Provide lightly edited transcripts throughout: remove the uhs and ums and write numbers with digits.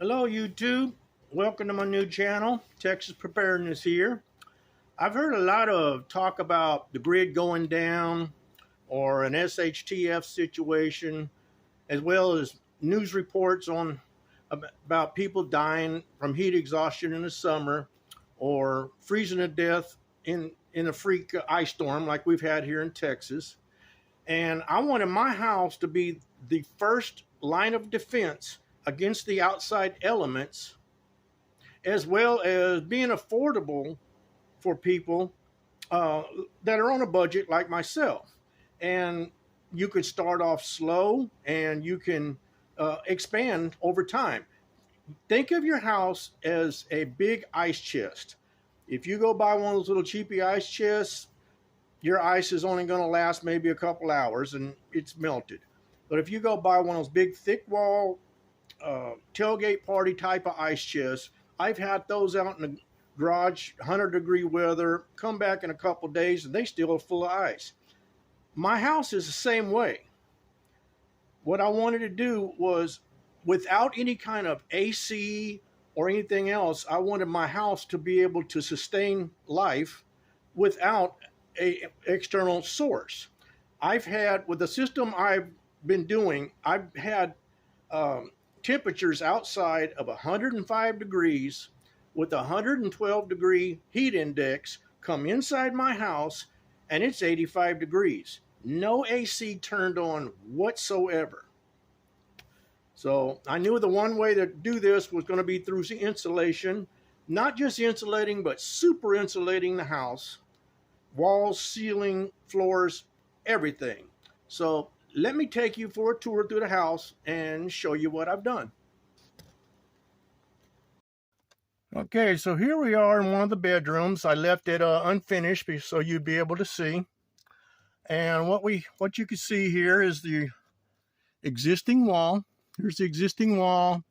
Hello, YouTube. Welcome to my new channel, Texas Preparedness here. I've heard a lot of talk about the grid going down or an SHTF situation, as well as news reports on about people dying from heat exhaustion in the summer or freezing to death in a freak ice storm like we've had here in Texas. And I wanted my house to be the first line of defense against the outside elements, as well as being affordable for people uh, that are on a budget like myself. And you could start off slow and you can expand over time. Think of your house as a big ice chest. If you go buy one of those little cheapy ice chests, your ice is only going to last maybe a couple hours and it's melted. But if you go buy one of those big thick wall tailgate party type of ice chests, I've had those out in the garage, 100-degree weather, come back in a couple days and they still are full of ice. My house is the same way. What I wanted to do was, without any kind of AC or anything else, I wanted my house to be able to sustain life without a external source. I've had, with the system I've been doing, I've had temperatures outside of 105 degrees with a 112-degree heat index come inside my house and it's 85 degrees. No AC turned on whatsoever. So I knew the one way to do this was going to be through the insulation, not just insulating, but super insulating the house, walls, ceiling, floors, everything. So let me take you for a tour through the house and show you what I've done. Okay, so here we are in one of the bedrooms. I left it unfinished so you'd be able to see. And what you can see here is the existing wall. Here's the existing wall,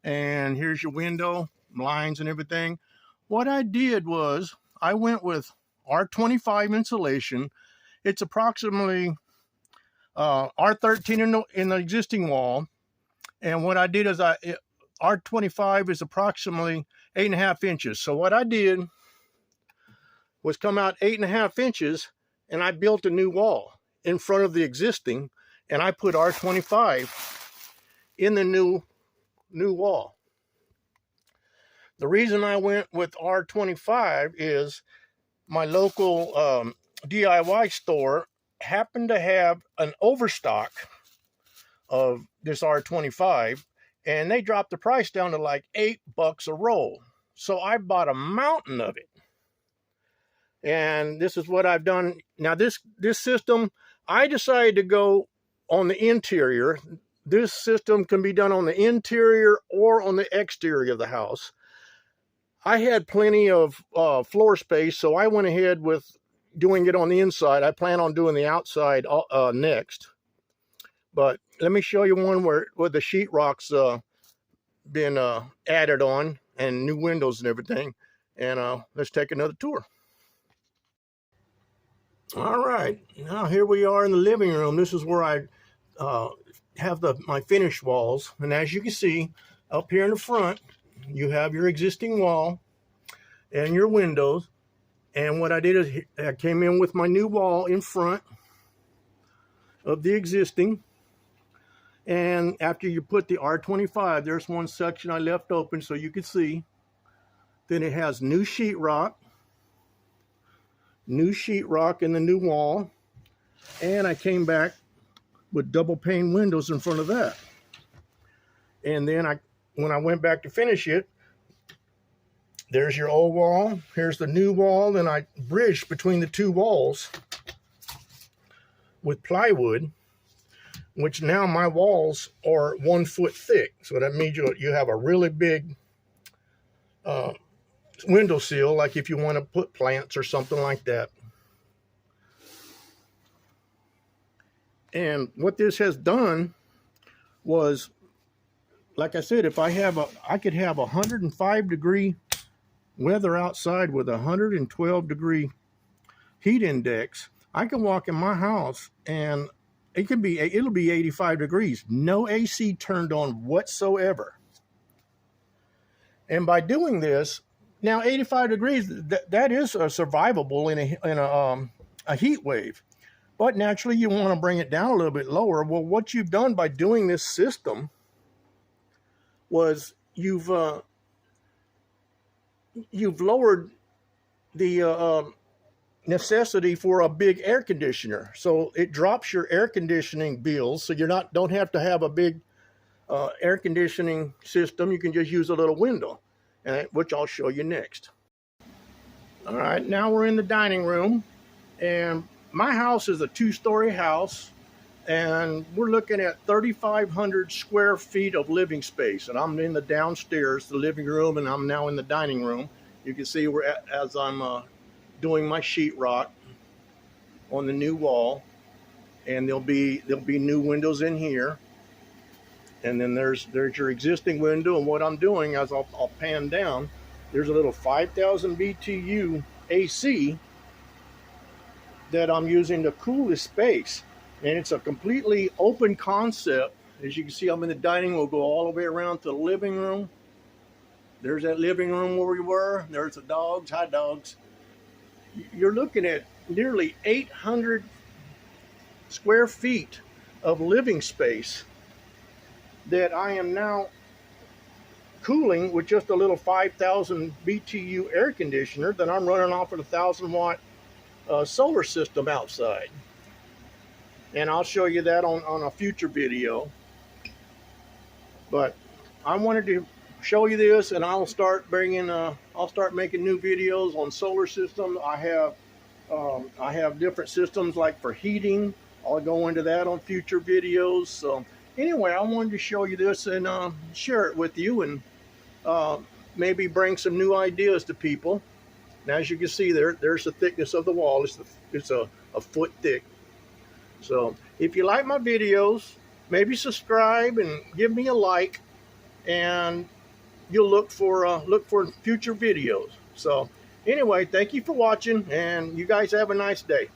and here's your window, blinds and everything. What I did was I went with R25 insulation. It's approximately R13 in the existing wall. And what I did is R25 is approximately 8.5 inches. So what I did was come out 8.5 inches and I built a new wall in front of the existing, and I put R25 in the new wall. The reason I went with R25 is my local DIY store happened to have an overstock of this R25, and they dropped the price down to like $8 a roll. So I bought a mountain of it. And this is what I've done. Now this system, I decided to go on the interior. This system can be done on the interior or on the exterior of the house. I had plenty of floor space, so I went ahead with doing it on the inside. I plan on doing the outside next. But let me show you one where the sheetrock's been added on and new windows and everything. And let's take another tour. All right, now here we are in the living room. This is where I have my finished walls. And as you can see, up here in the front, you have your existing wall and your windows. And what I did is I came in with my new wall in front of the existing. And after you put the R25, there's one section I left open so you could see. Then it has new sheetrock in the new wall. And I came back with double pane windows in front of that. And then when I went back to finish it, there's your old wall, here's the new wall, then I bridged between the two walls with plywood, which now my walls are 1 foot thick. So that means you have a really big window sill, like if you want to put plants or something like that. And what this has done was, like I said, if I could have 105-degree weather outside with 112-degree heat index, I can walk in my house and it'll be 85 degrees, no AC turned on whatsoever. And by doing this, now 85 degrees, that is survivable in a heat wave. But naturally, you want to bring it down a little bit lower. Well, what you've done by doing this system was you've lowered the necessity for a big air conditioner. So it drops your air conditioning bills. So don't have to have a big air conditioning system. You can just use a little window, which I'll show you next. All right, now we're in the dining room, and my house is a 2-story house, and we're looking at 3,500 square feet of living space. And I'm in the downstairs, the living room, and I'm now in the dining room. You can see as I'm doing my sheetrock on the new wall, and there'll be new windows in here. And then there's your existing window, and what I'm doing as I'll pan down, there's a little 5,000 BTU AC that I'm using to cool this space. And it's a completely open concept. As you can see, I'm in the dining room. We'll go all the way around to the living room. There's that living room where we were. There's the dogs. Hi, dogs. You're looking at nearly 800 square feet of living space that I am now cooling with just a little 5,000 BTU air conditioner that I'm running off of a 1,000-watt solar system outside. And I'll show you that on a future video. But I wanted to show you this, and I'll start making new videos on solar systems. I have different systems like for heating. I'll go into that on future videos. So anyway, I wanted to show you this and share it with you, and maybe bring some new ideas to people. And as you can see there's the thickness of the wall. It's a foot thick. So if you like my videos, maybe subscribe and give me a like, and you'll look for future videos. So anyway, thank you for watching, and you guys have a nice day.